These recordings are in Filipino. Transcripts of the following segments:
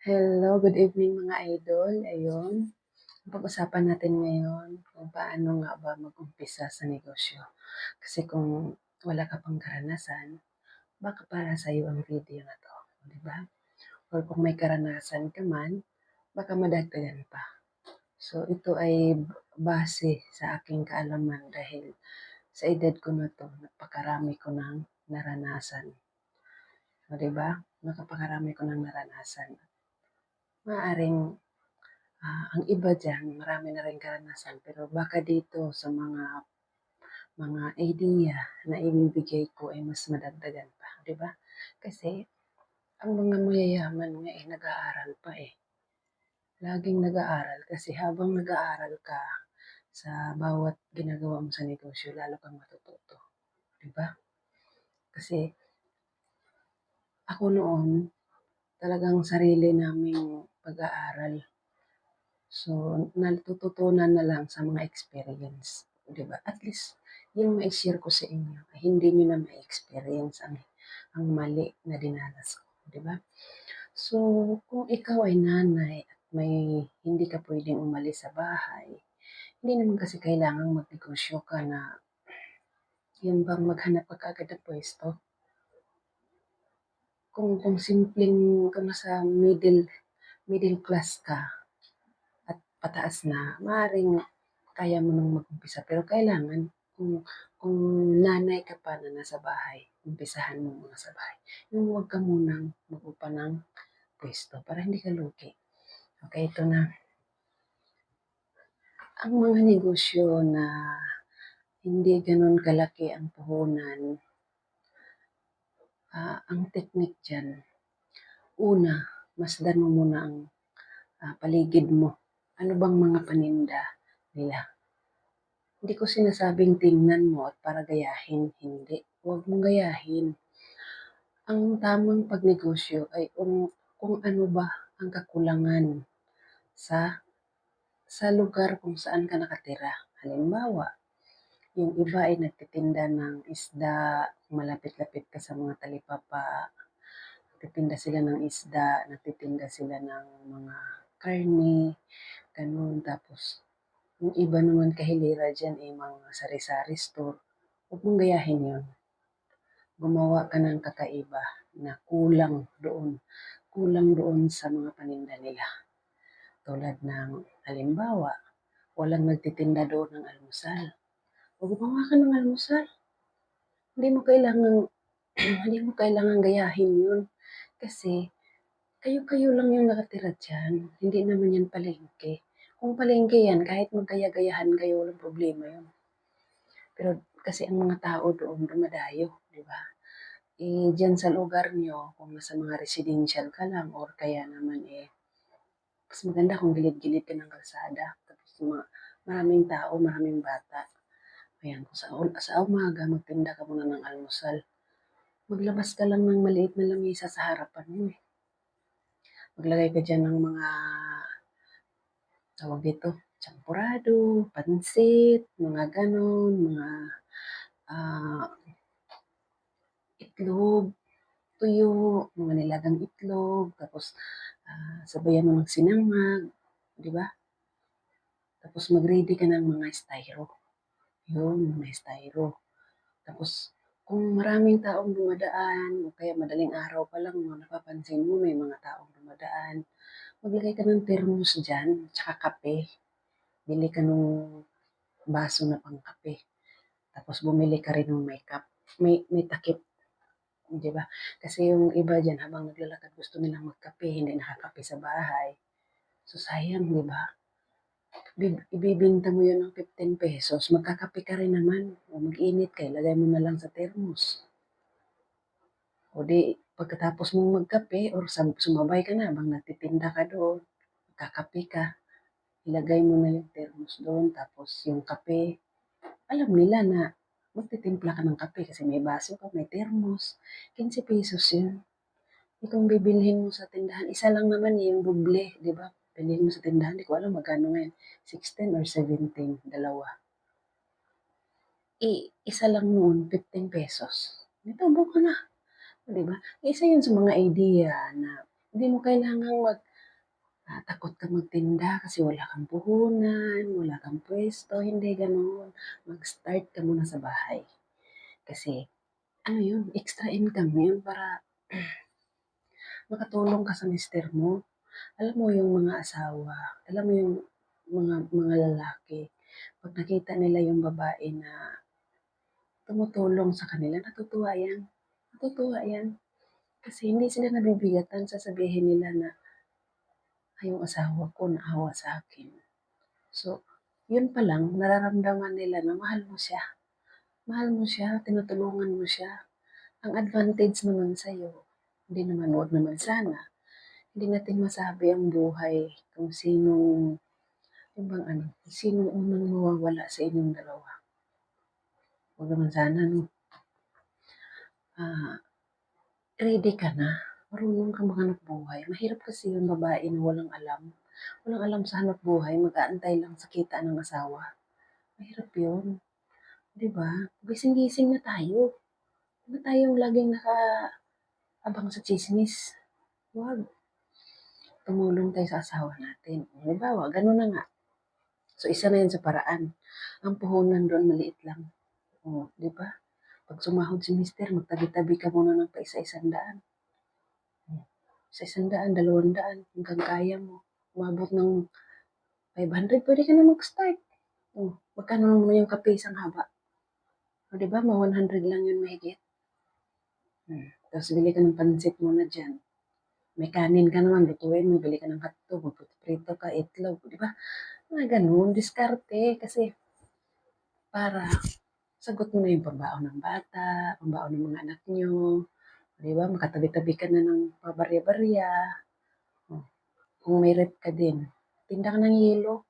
Hello, good evening mga idol. Ayun, pag-usapan natin ngayon kung paano nga ba mag-umpisa sa negosyo. Kasi kung wala ka pang karanasan, baka para sa iyo ang video na to, di ba? Or kung may karanasan ka man, baka madagdagan pa. So ito ay base sa aking kaalaman dahil sa edad ko na to, napakarami ko ng naranasan. O, di ba? Nakapakarami ko ng naranasan. Maaring ang iba diyan marami na ring karanasan pero baka dito sa mga idea na ibibigay ko ay mas madagdagan pa, 'di ba? Kasi ang mga mayayaman nga, nag-aaral pa, eh. Laging nag-aaral kasi habang nag-aaral ka sa bawat ginagawa mo sa negosyo lalo kang matututo, 'di ba? Kasi ako noon talagang sarili naming pag-aaral. So, natututunan na lang sa mga experience, 'di ba? At least yung mai-share ko sa inyo ay hindi niyo na ma-experience ang mali na dinanas ko, 'di ba? So, kung ikaw ay nanay at may hindi ka puwedeng umalis sa bahay, hindi naman kasi kailangang magnegosyo ka na yung bang maghanap ka kaagad ng puwesto. Kung simpleng kung nasa middle class ka at pataas na, maaaring kaya mo nang mag-umpisa. Pero kailangan kung nanay ka pa na nasa bahay, umpisahan mo muna sa bahay. Yung huwag ka munang mag-upa ng puwesto para hindi ka lugi. Okay, ito na. Ang mga negosyo na hindi gano'n kalaki ang puhunan, ang technique diyan, una, masdan mo muna ang paligid mo. Ano bang mga paninda nila? Hindi ko sinasabing tingnan mo at para gayahin, hindi. Huwag mong gayahin. Ang tamang pagnegosyo ay kung ano ba ang kakulangan sa lugar kung saan ka nakatira. Halimbawa, yung iba ay nagtitinda ng isda, malapit-lapit ka sa mga talipapa, nagtitinda sila ng isda, nagtitinda sila ng mga karne, ganun. Tapos, yung iba naman kahilera dyan ay mga sari-sari store. Huwag mong gayahin yun. Gumawa ka ng kakaiba na kulang doon sa mga paninda nila. Tulad ng halimbawa, walang nagtitinda doon ng almusal. O gumawa ka ng almusal. Hindi mo kailangan hindi mo kailangan gayahin yun. Kasi kayo-kayo lang yung nakatira dyan. Hindi naman yan palengke. Kung palengke yan, kahit magkaya-gayahan kayo, walang problema yun. Pero kasi ang mga tao doon dumadayo, di ba? Eh, diyan sa lugar nyo, kung nasa mga residential ka lang or kaya naman mas maganda kung gilid-gilid ka ng kalsada. Tapos maraming tao, maraming bata. Ayan, kung sa umaga, magtinda ka muna ng almusal. Maglabas ka lang ng maliit na lamesa sa harapan mo, eh. Maglagay ka dyan ng mga, tawag dito, champurado, pansit, mga ganon, mga ah, itlog, tuyo, mga nilagang itlog, tapos sabayan mo ng sinangag, di ba? Tapos mag-ready ka ng mga styro. Yun, mga styro. Tapos kung maraming taong dumadaan o kaya madaling araw pa lang no, napapansin mo may mga taong dumadaan, maglagay ka ng thermos dyan, tsaka kape. Bili ka nung baso na pang kape. Tapos bumili ka rin ng may cup, may takip, di ba? Kasi yung iba dyan habang naglalakad gusto nilang magkape, hindi nakakape sa bahay. So sayang, di ba? Ibibinta mo yun ng 15 pesos, magkakape ka rin naman. O mag-init ka, ilagay mo na lang sa thermos. O di, pagkatapos mong magkape or sumabay ka na habang nagtitinda ka doon, kakape ka, ilagay mo na yung thermos doon, tapos yung kape, alam nila na magtitimpla ka ng kape kasi may baso ka, may thermos, 15 pesos yun. Eh kung bibilhin mo sa tindahan, isa lang naman yung doble, di ba? Bilhin mo sa tindahan, di ko alam magkano ngayon, 16 or 17, dalawa. Isa lang noon, 15 pesos. May tubo ka na, di ba? Isa yun sa mga idea na hindi mo kailangang takot ka magtinda kasi wala kang puhunan, wala kang puwesto, hindi gano'n. Mag-start ka muna sa bahay. Kasi ano 'yun, extra income 'yun para makatulong ka sa mister mo. Alam mo yung mga asawa, alam mo yung mga lalaki, 'pag nakita nila yung babae na tumutulong sa kanila, natutuwa 'yan. Natutuwa 'yan. Kasi hindi sila nabibigatan, sasabihin nila na, "Ay, yung asawa ko naawa sa akin." So, yun pa lang nararamdaman nila na mahal mo siya. Mahal mo siya, tinutulungan mo siya. Ang advantage naman sa'yo, hindi naman, wag naman sana, hindi natin masabi ang buhay kung sinong, yung bang ano, sinong unang mawawala sa inyong dalawa. Wag naman sana, no? Ah, ready ka na. Marunong ka maghanap buhay. Mahirap kasi yung babae na walang alam. Walang alam sa hanap buhay, mag-aantay lang sa kita ng asawa. Mahirap yun. 'Di ba? Gising-gising na tayo. Huwag na tayong laging nakaabang sa tsismis. Huwag. Tumulong tayo sa asawa natin. Halimbawa, gano'n na nga. So, isa na yun sa paraan. Ang puhunan doon maliit lang. O, 'di ba? Pag sumahod si mister, magtabi-tabi ka muna ng paisa-isang daan. Sa 100, 200, hanggang kaya mo. Umabot ng 500, pwede ka na mag-start. Oh, magkano naman yung kape isang haba? O, 'di ba? 100 lang yun mahigit. Tapos bili ka ng pansit mo na dyan. May kanin ka naman, lutuin mo, bili ka ng hotdog, magprito ka, itlog, di ba? Mga ganun, diskarte, kasi para sagot mo na yung pambaon ng bata, pambaon ng mga anak nyo, di ba? Makatabi-tabi ka na ng pabarya-barya. Oh, kung may rep ka din, tinda ka ng yelo,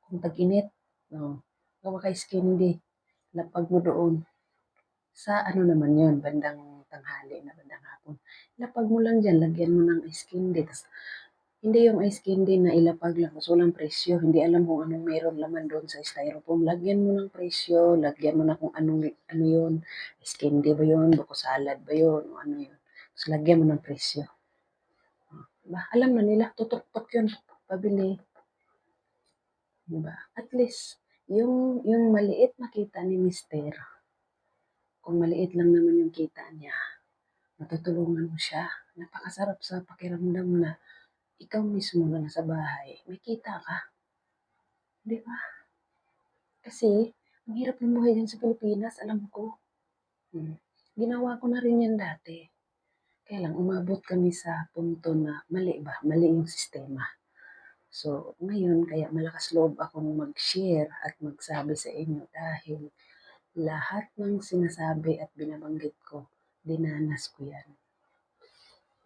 kung tag-init, no, gawa ka candy, lapag mo doon. Sa ano naman yun, bandang tanghali na bandang hapon. Lapag mo lang dyan, lagyan mo ng ice candy. Tas, hindi yung ice candy na ilapag lang, kasi walang presyo. Hindi alam kung anong mayroon laman doon sa styrofoam. Lagyan mo ng presyo, lagyan mo na kung anong, ano yun. Ice candy ba yun? Buko salad ba yun? O ano yun. Tapos lagyan mo ng presyo. Diba? Alam na nila, tutok-tok yun. Pabili. Diba? At least, yung maliit na kita ni Mister, kung maliit lang naman yung kita niya, matutulungan mo siya. Napakasarap sa pakiramdam na ikaw mismo na nasa bahay, may kita ka. Di ba? Kasi, ang hirap ng buhay dyan sa Pilipinas, alam ko. Ginawa ko na rin yan dati. Kaya lang, umabot kami sa punto na mali ba? Mali yung sistema. So, ngayon, kaya malakas loob akong mag-share at magsabi sa inyo dahil lahat ng sinasabi at binabanggit ko, dinanas ko yan.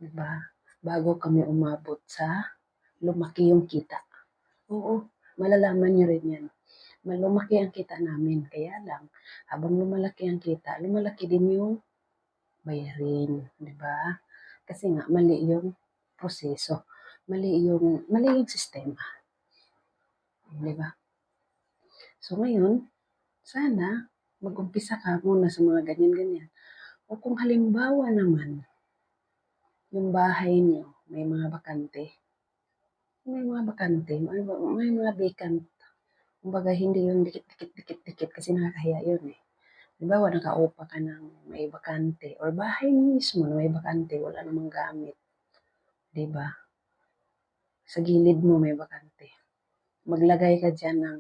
Diba? Bago kami umabot sa lumaki yung kita. Oo, malalaman niyo rin yan. Lumaki ang kita namin. Kaya lang, habang lumalaki ang kita, lumalaki din yung bayarin. Di ba? Kasi nga, mali yung proseso. Mali yung sistema. Di ba? So ngayon, sana mag-umpisa ka muna sa mga ganyan-ganyan. O kung halimbawa naman, yung bahay niyo, may mga vacant. Kumbaga, hindi yung dikit-dikit-dikit kasi nakakahiya yun eh. Halimbawa, nakaupa ka ng may bakante or bahay mismo na may bakante, wala namang gamit. Diba? Sa gilid mo may bakante. Maglagay ka dyan ng,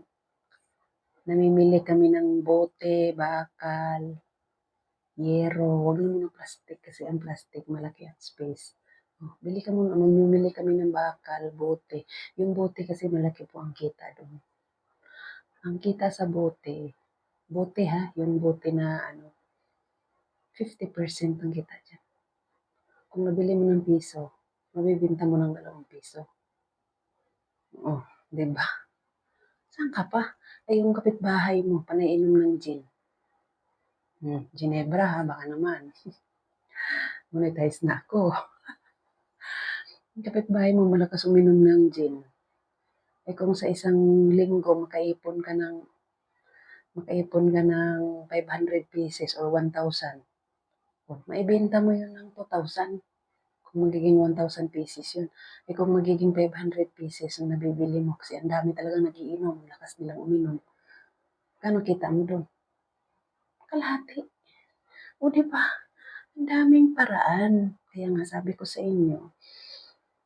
namimili kami ng bote, bakal, yero, wag naman ng plastic kasi ang plastic malaki ang space. Oh, bili ka muna, mamimili kami ng bakal, bote. Yung bote kasi malaki po ang kita doon. Ang kita sa bote, bote ha, yung bote na 50% ang kita dyan. Kung nabili mo ng piso, mabibinta mo ng 2 piso. Oh, di ba? Saan ka pa? Ay, yung kapitbahay mo, panainom ng gin. Ginebra ha, baka naman. Monetize na ako. Yung kapitbahay mo, malakas uminom ng gin. Eh kung sa isang linggo, makaipon ka ng 500 pieces or 1,000. Oh, maibenta mo yun ng 2,000. kung magiging ₱1,000 yun. Eh, kung magiging ₱500 ang nabibili mo kasi ang dami talagang nag-iinom, ang lakas nilang uminom, kano kita mo dun? Kalahati. O 'di ba, ang daming paraan. Kaya nga sabi ko sa inyo,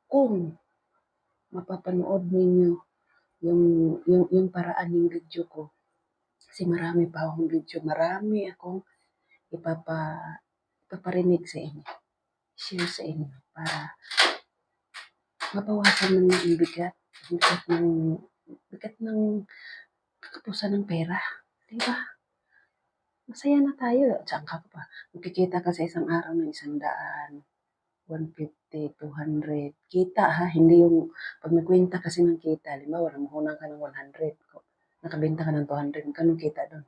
kung mapapanood ninyo yung yung paraan ng video ko, kasi marami pa akong video, marami akong ipapa ipaparinig sa inyo, share sa inyo para mabawasan naman ang bigat ng katusan ng pera, 'di ba? Masaya na tayo, diyan ka pa, magkikita ka sa isang araw ng 100, 150, 200, kita ha, hindi yung 'pag nagkwenta kasi ng kita, halimbawa nanguhunan ka ng 100, nakabenta ka ng 200, magkano kita dun?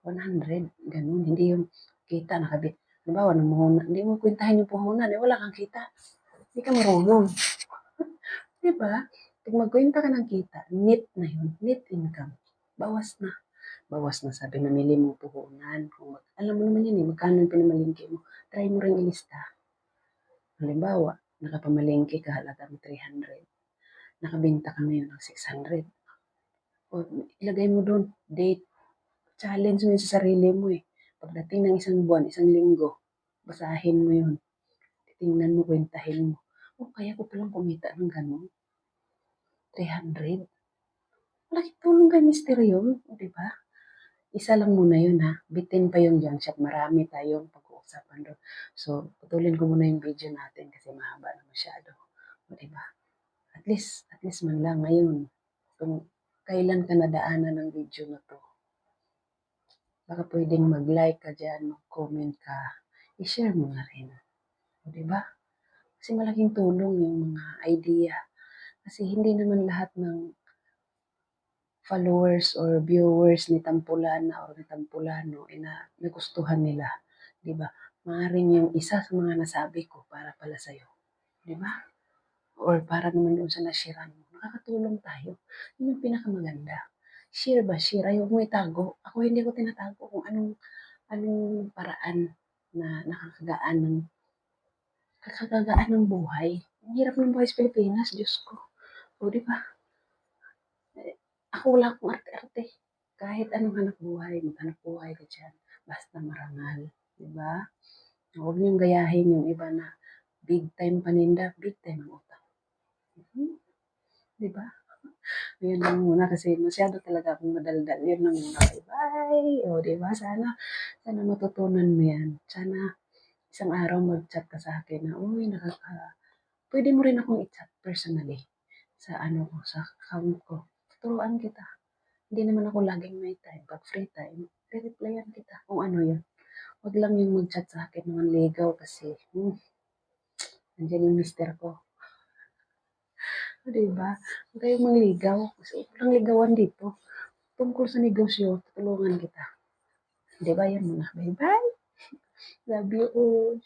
100, ganun. Hindi yung kita halimbawa nangunguna, hindi mo kwentahin yung puhunan, eh, wala kang kita, hindi ka marunong, 'di ba? 'Pag magkwenta ka ng kita, net na yun, net income, bawas na. Bawas na sa pinamili mong puhunan. Alam mo naman yan eh, magkano yung pinamalengke mo. Try mo ring ilista. Halimbawa, nakapamalengke ka halagang 300. Nakabenta ka ngayon ng 600. O, ilagay mo doon, date. Challenge mo yun sa sarili mo eh. Pagdating ng isang buwan, isang linggo, basahin mo yun. Tingnan mo, kwentahin mo. Oh, kaya ko palang kumita ng gano'n. 300. Malaking tulong kay Mister yun, di ba? Isa lang muna yun ha. Bitin pa yung junk shop. Marami tayong pag-uusapan doon. So, putulin ko muna yung video natin kasi mahaba na masyado. O, diba? At least man lang ngayon, kung kailan ka nadaanan ng video na to, baka pwedeng mag-like ka dyan, mag-comment ka, i-share mo na rin. O, diba? Kasi malaking tulong yung mga idea. Kasi hindi naman lahat ng followers or viewers ni Tampulana or ni Tampulano ay nagustuhan nila, 'di ba? Maaaring yung isa sa mga nasabi ko para pala sa'yo, 'di ba? Or para naman doon sa nashiran mo, nakakatulong tayo. Yun yung pinakamaganda. Share ba share, ayaw mo itago. Ako hindi ko tinatago kung anong anong paraan na nakakagaan ng buhay. Ang hirap ng buhay sa Pilipinas, Diyos ko. O, 'di ba? Ako wala akong arte-arte. Kahit anong hanap buhay, maghanap buhay ka dyan. Basta marangal. Diba? Huwag niyong gayahin yung iba na big time paninda, big time ang utang. Hmm? Diba? Yun lang muna kasi masyado talaga akong madaldal. Yun lang muna. Bye! O, diba? Sana matutunan mo yan. Sana isang araw mag-chat ka sa akin na, uy, pwede mo rin akong i-chat personally sa sa account ko. Turuan kita. Hindi naman ako laging may time. Pag free time, re-replyan kita kung ano yun. Wag lang yung mag-chat sa akin ng ligaw kasi, nandiyan yung mister ko. O, diba? Huwag kayong mangligaw. Kasi walang ligawan dito. Tungkol sa negosyo, tutulungan kita. Diba yan muna? Bye-bye! Love you all.